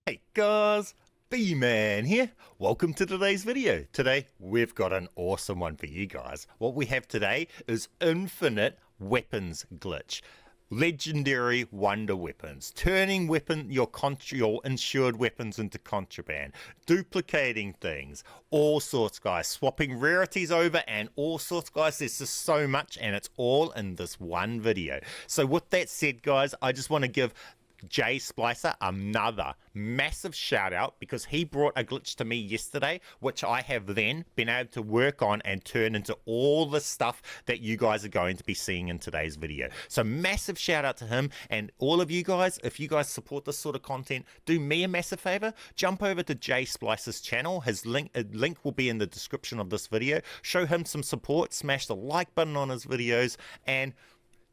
Hey guys, BMAN here. Welcome to today's video. Today we've got an awesome one for you guys. What we have today is infinite weapons glitch. Legendary wonder weapons, turning your insured weapons into contraband, duplicating things, all sorts guys, swapping rarities over and all sorts guys. There's just so much and it's all in this one video. So with that said guys, I just want to give Jay Splicer another massive shout out because he brought a glitch to me yesterday which I have then been able to work on and turn into all the stuff that you guys are going to be seeing in today's video. So massive shout out to him, and all of you guys, if you guys support this sort of content, do me a massive favor, jump over to Jay Splicer's channel. His link will be in the description of this video. Show him some support, smash the like button on his videos, and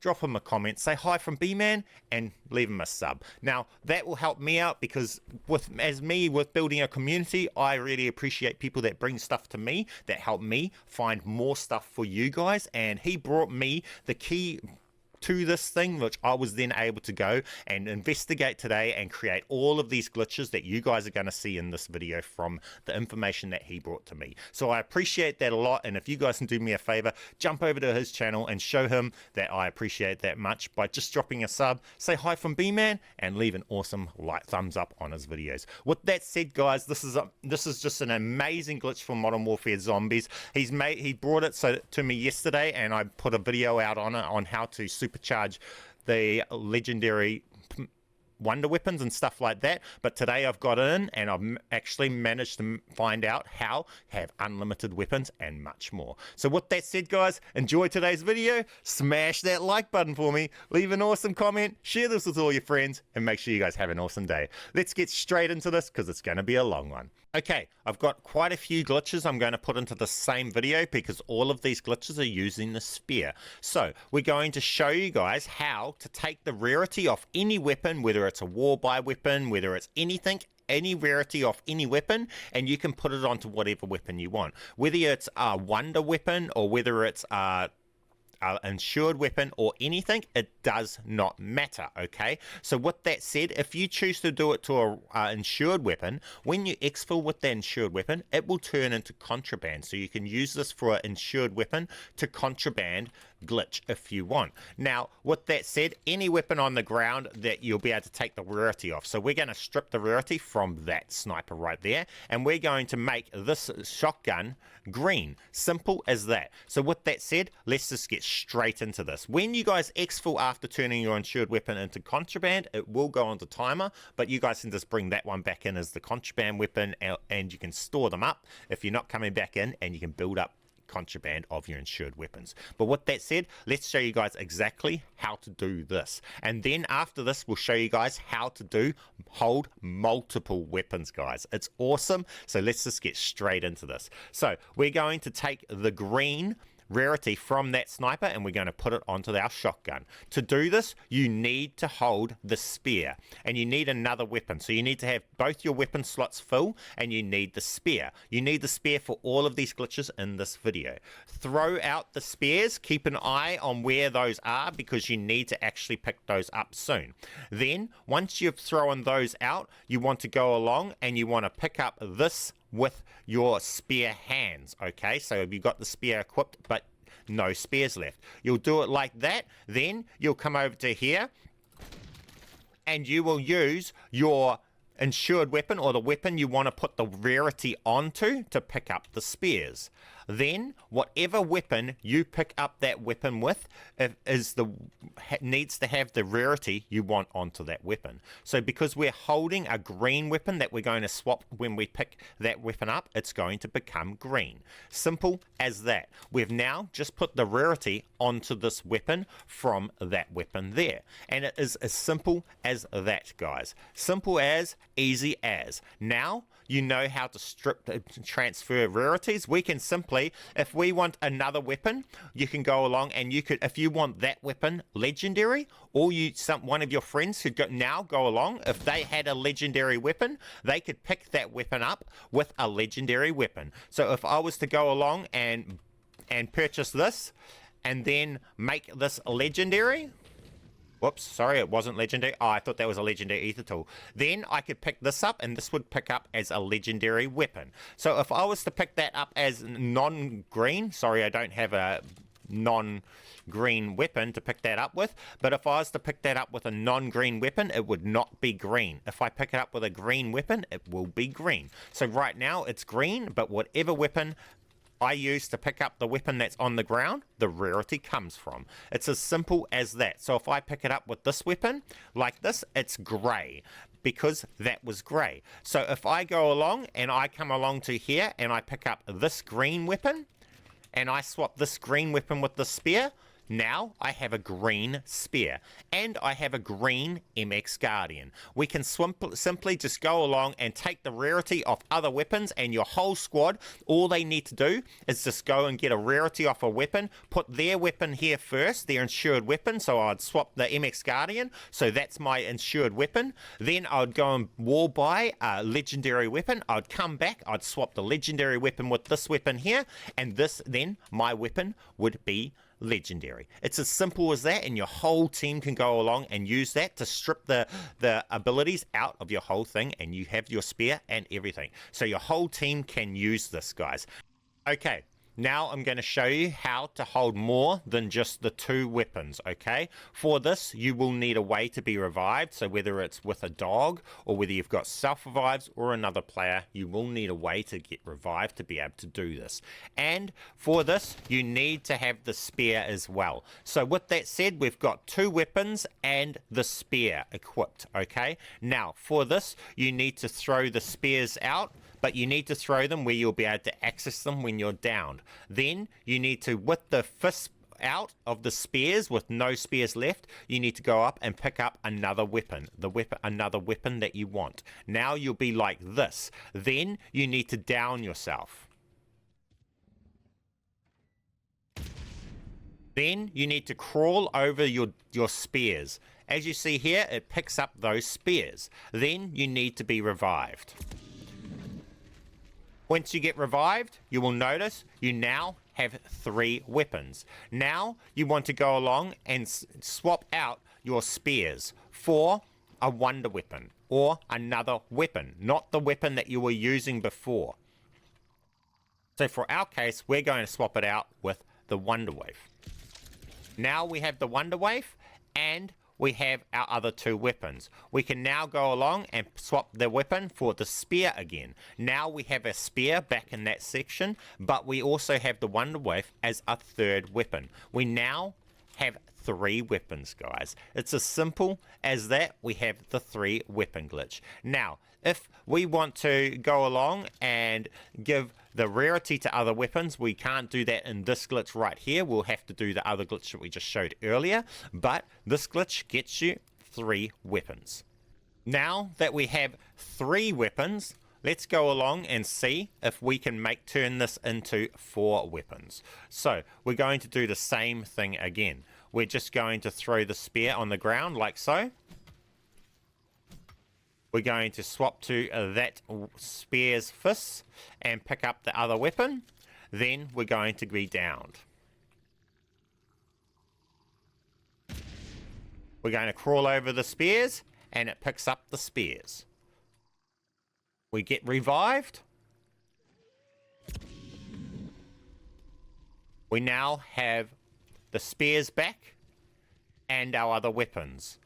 drop him a comment, say hi from BMAN, and leave him a sub. Now, that will help me out because with building a community, I really appreciate people that bring stuff to me, that help me find more stuff for you guys, and he brought me the key to this thing, which I was then able to go and investigate today and create all of these glitches that you guys are going to see in this video from the information that he brought to me. So I appreciate that a lot, and if you guys can do me a favor, jump over to his channel and show him that I appreciate that much by just dropping a sub, say hi from BMAN, and leave an awesome thumbs up on his videos. With that said guys, this is just an amazing glitch for Modern Warfare Zombies. He brought it to me yesterday, and I put a video out on it on how to supercharge the legendary wonder weapons and stuff like that. But today I've got in and I've actually managed to find out how to have unlimited weapons and much more. So with that said guys, enjoy today's video, smash that like button for me, leave an awesome comment, share this with all your friends, and make sure you guys have an awesome day. Let's get straight into this because it's going to be a long one. Okay, I've got quite a few glitches I'm going to put into the same video because all of these glitches are using the spear. So we're going to show you guys how to take the rarity off any weapon, whether it's a war buy weapon, whether it's anything, any rarity off any weapon, and you can put it onto whatever weapon you want. Whether it's a wonder weapon or whether it's a insured weapon or anything, it does not matter. Okay, so with that said, if you choose to do it to a insured weapon, when you exfil with the insured weapon, it will turn into contraband. So you can use this for an insured weapon to contraband glitch if you want. Now with that said, any weapon on the ground that you'll be able to take the rarity off. So we're going to strip the rarity from that sniper right there, and we're going to make this shotgun green. Simple as that. So with that said, let's just get straight into this. When you guys exfil after turning your insured weapon into contraband, it will go on the timer, but you guys can just bring that one back in as the contraband weapon, and you can store them up if you're not coming back in, and you can build up contraband of your insured weapons. But with that said, let's show you guys exactly how to do this, and then after this we'll show you guys how to hold multiple weapons guys. It's awesome. So let's just get straight into this. So we're going to take the green rarity from that sniper and we're going to put it onto our shotgun. To do this, you need to hold the spear, and you need another weapon. So you need to have both your weapon slots full, and you need the spear. You need the spear for all of these glitches in this video. Throw out the spears, keep an eye on where those are because you need to actually pick those up soon. Then once you've thrown those out, you want to go along and you want to pick up this with your spear hands. Okay, so if you've got the spear equipped but no spears left, you'll do it like that. Then you'll come over to here and you will use your insured weapon or the weapon you want to put the rarity onto to pick up the spears. Then whatever weapon you pick up that weapon with needs to have the rarity you want onto that weapon. So because we're holding a green weapon that we're going to swap when we pick that weapon up, it's going to become green. Simple as that. We've now just put the rarity onto this weapon from that weapon there, and it is as simple as that guys. Simple as, easy as. Now you know how to transfer rarities. We can simply, if we want another weapon, you can go along and you could, if you want that weapon legendary, or one of your friends could go along, if they had a legendary weapon, they could pick that weapon up with a legendary weapon. So if I was to go along and purchase this and then make this legendary, Whoops, sorry, it wasn't legendary. Oh, I thought that was a legendary ether tool. Then I could pick this up, and this would pick up as a legendary weapon. So if I was to pick that up as non-green, sorry, I don't have a non-green weapon to pick that up with, but if I was to pick that up with a non-green weapon, it would not be green. If I pick it up with a green weapon, it will be green. So right now it's green, but whatever weapon I use to pick up the weapon that's on the ground, the rarity comes from. It's as simple as that. So if I pick it up with this weapon like this, it's grey, because that was grey. So if I go along and I come along to here and I pick up this green weapon, and I swap this green weapon with the spear, now I have a green spear, and I have a green MX Guardian. We can simply just go along and take the rarity off other weapons, and your whole squad, all they need to do is just go and get a rarity off a weapon, put their weapon here first, their insured weapon, so I'd swap the MX Guardian, so that's my insured weapon. Then I'd go and wall buy a legendary weapon, I'd come back, I'd swap the legendary weapon with this weapon here, and then my weapon would be legendary. It's as simple as that, and your whole team can go along and use that to strip the abilities out of your whole thing, and you have your spear and everything. So your whole team can use this, guys. Okay, now I'm going to show you how to hold more than just the 2 weapons, okay? For this, you will need a way to be revived, so whether it's with a dog, or whether you've got self-revives or another player, you will need a way to get revived to be able to do this. And for this, you need to have the spear as well. So with that said, we've got 2 weapons and the spear equipped, okay? Now, for this, you need to throw the spears out, but you need to throw them where you'll be able to access them when you're downed. Then you need to, with the fist out of the spears, with no spears left, you need to go up and pick up another weapon, another weapon that you want. Now you'll be like this. Then you need to down yourself. Then you need to crawl over your spears. As you see here, it picks up those spears. Then you need to be revived. Once you get revived, you will notice you now have 3 weapons. Now you want to go along and swap out your spears for a wonder weapon or another weapon, not the weapon that you were using before. So for our case, we're going to swap it out with the WANDERWAFE. Now we have the WANDERWAFE, and we have our other 2 weapons. We can now go along and swap the weapon for the spear again. Now we have a spear back in that section, but we also have the WANDERWAFE as a 3rd weapon. We now have 3 weapons, guys. It's as simple as that. We have the 3 weapon glitch. Now, if we want to go along and give the rarity to other weapons, we can't do that in this glitch right here. We'll have to do the other glitch that we just showed earlier, but this glitch gets you 3 weapons. Now that we have 3 weapons, let's go along and see if we can turn this into 4 weapons. So we're going to do the same thing again. We're just going to throw the spear on the ground like so. We're going to swap to that spear's fists and pick up the other weapon. Then we're going to be downed. We're going to crawl over the spears, and it picks up the spears. We get revived. We now have the spears back and our other weapons.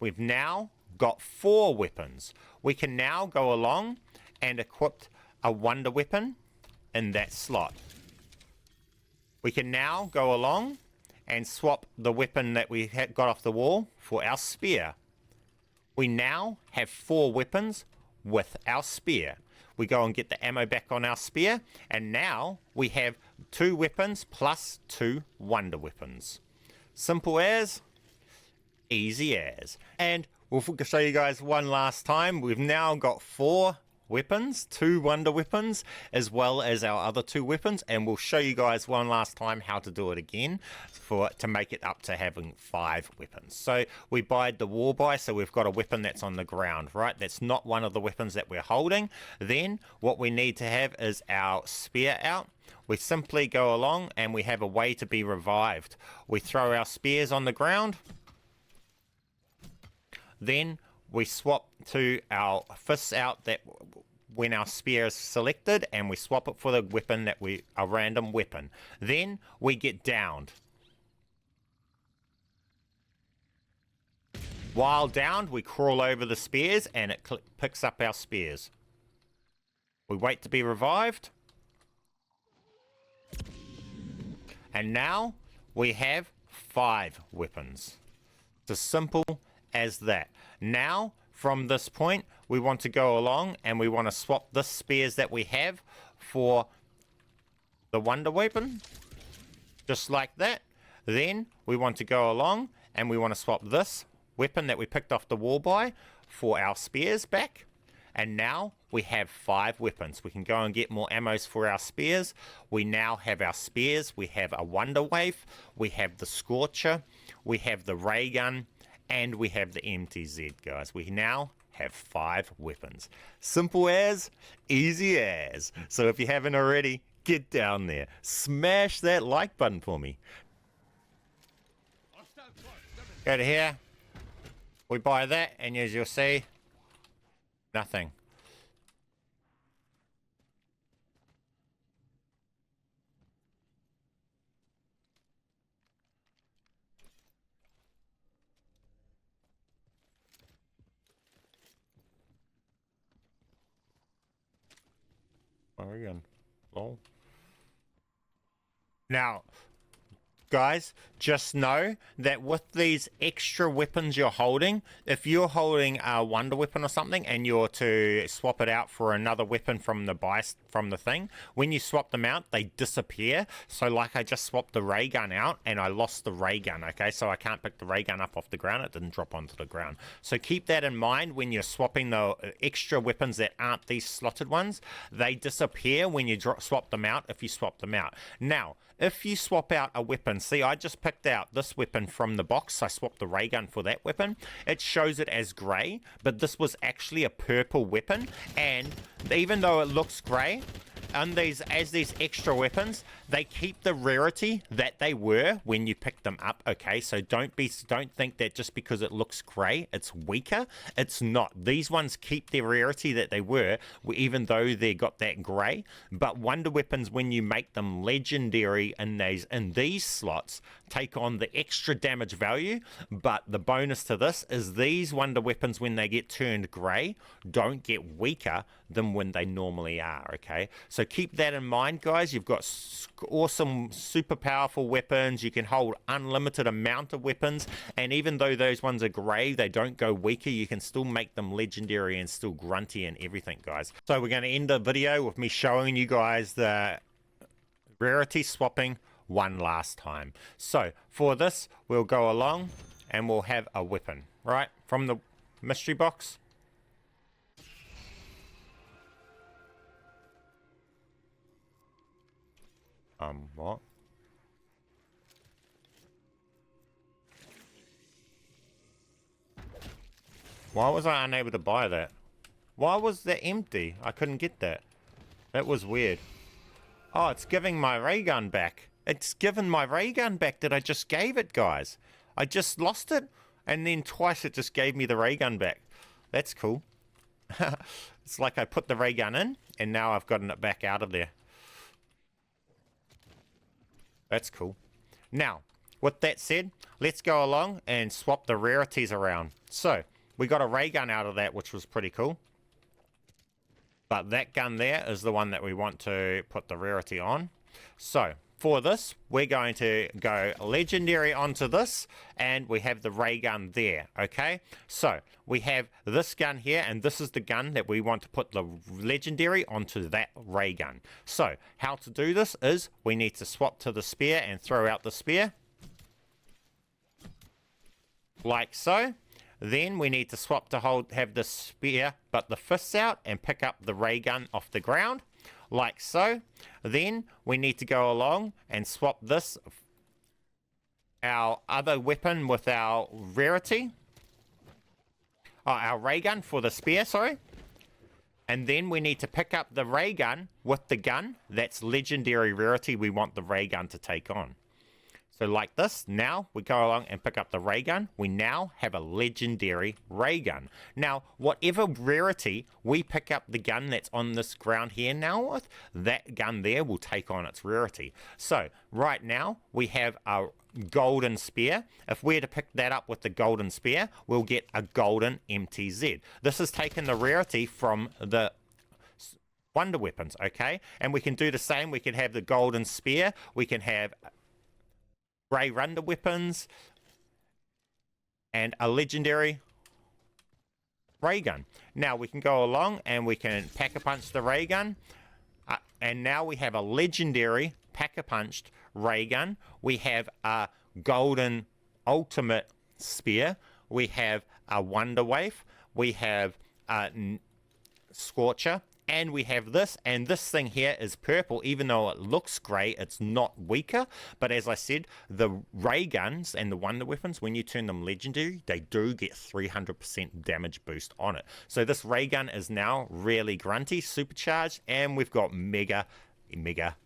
We've now got 4 weapons. We can now go along and equip a wonder weapon in that slot. We can now go along and swap the weapon that we got off the wall for our spear. We now have 4 weapons with our spear. We go and get the ammo back on our spear, and now we have 2 weapons plus 2 wonder weapons. Simple as, easy as. And we'll show you guys one last time. We've now got 4 weapons, 2 wonder weapons, as well as our other 2 weapons, and we'll show you guys one last time how to do it again to make it up to having 5 weapons. So we buyed the war buy, so we've got a weapon that's on the ground, right? That's not one of the weapons that we're holding. Then what we need to have is our spear out. We simply go along and we have a way to be revived. We throw our spears on the ground. Then we swap to our fists out that when our spear is selected, and we swap it for the weapon that a random weapon. Then we get downed. While downed, we crawl over the spears and it picks up our spears. We wait to be revived. And now we have 5 weapons. It's as simple as that. Now, from this point, we want to go along and we want to swap the spears that we have for the wonder weapon. Just like that. Then we want to go along and we want to swap this weapon that we picked off the wall by for our spears back. And now we have 5 weapons. We can go and get more ammos for our spears. We now have our spears. We have a WANDERWAFE. We have the SCHORCHER. We have the ray gun. And we have the MWZ, guys. We now have 5 weapons. Simple as, easy as. So if you haven't already, get down there. Smash that like button for me. Go to here. We buy that, and as you'll see, nothing. Again. Oh. Now, guys, just know that with these extra weapons you're holding, if you're holding a wonder weapon or something and you're to swap it out for another weapon from the thing, when you swap them out, they disappear. So like I just swapped the ray gun out and I lost the ray gun, okay? So I can't pick the ray gun up off the ground. It didn't drop onto the ground. So keep that in mind when you're swapping the extra weapons that aren't these slotted ones. They disappear when you swap them out if you swap them out. Now, if you swap out a weapon, see, I just picked out this weapon from the box. I swapped the ray gun for that weapon. It shows it as grey, but this was actually a purple weapon. And even though it looks grey, and these extra weapons, they keep the rarity that they were when you picked them up. Okay, so don't think that just because it looks grey, it's weaker. It's not. These ones keep their rarity that they were, even though they got that grey. But wonder weapons, when you make them legendary in these slots, take on the extra damage value. But the bonus to this is these wonder weapons, when they get turned grey, don't get weaker than when they normally are. Okay, so keep that in mind, guys. You've got awesome, super powerful weapons. You can hold unlimited amount of weapons, and even though those ones are grey, they don't go weaker. You can still make them legendary and still grunty and everything, guys. So we're going to end the video with me showing you guys the rarity swapping one last time. So for this, we'll go along and we'll have a weapon, right, from the mystery box. What? Why was I unable to buy that? Why was that empty? I couldn't get that. That was weird. Oh, it's giving my ray gun back. It's given my ray gun back that I just gave it, guys. I just lost it, and then twice it just gave me the ray gun back. That's cool. It's like I put the ray gun in, and now I've gotten it back out of there. That's cool. Now, with that said, let's go along and swap the rarities around. So, we got a ray gun out of that, which was pretty cool. But that gun there is the one that we want to put the rarity on. So, for this, we're going to go legendary onto this, and we have the ray gun there, okay? So, we have this gun here, and this is the gun that we want to put the legendary onto that ray gun. So, how to do this is we need to swap to the spear and throw out the spear. Like so. Then we need to swap to have the spear, but the fists out, and pick up the ray gun off the ground. Like so. Then we need to go along and swap this, our other weapon, with our rarity. Our ray gun for the spear, sorry. And then we need to pick up the ray gun with the gun. That's legendary rarity we want the ray gun to take on. So like this, now we go along and pick up the ray gun. We now have a legendary ray gun. Now, whatever rarity we pick up the gun that's on this ground here now with, that gun there will take on its rarity. So right now we have a golden spear. If we're to pick that up with the golden spear, we'll get a golden MTZ. This has taken the rarity from the wonder weapons, okay? And we can do the same. We can have the golden spear. We can have grey wonder weapons and a legendary ray gun. Now we can go along and we can pack-a-punch the ray gun. And now we have a legendary pack-a-punched ray gun. We have a golden ultimate spear. We have a WANDERWAFE. We have a SCHORCHER. And we have this, and this thing here is purple. Even though it looks grey, it's not weaker. But as I said, the ray guns and the wonder weapons, when you turn them legendary, they do get 300% damage boost on it. So this ray gun is now really grunty, supercharged, and we've got mega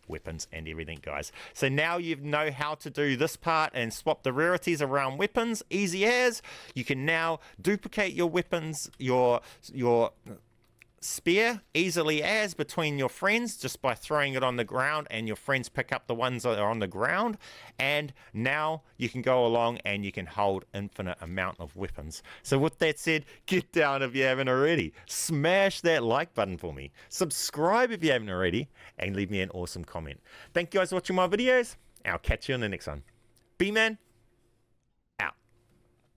weapons and everything, guys. So now you know how to do this part and swap the rarities around weapons, easy as. You can now duplicate your weapons, your spear easily as between your friends just by throwing it on the ground, and your friends pick up the ones that are on the ground. And now you can go along and you can hold infinite amount of weapons. So with that said, get down if you haven't already, smash that like button for me, subscribe if you haven't already, and leave me an awesome comment. Thank you guys for watching my videos. I'll catch you on the next one. BMAN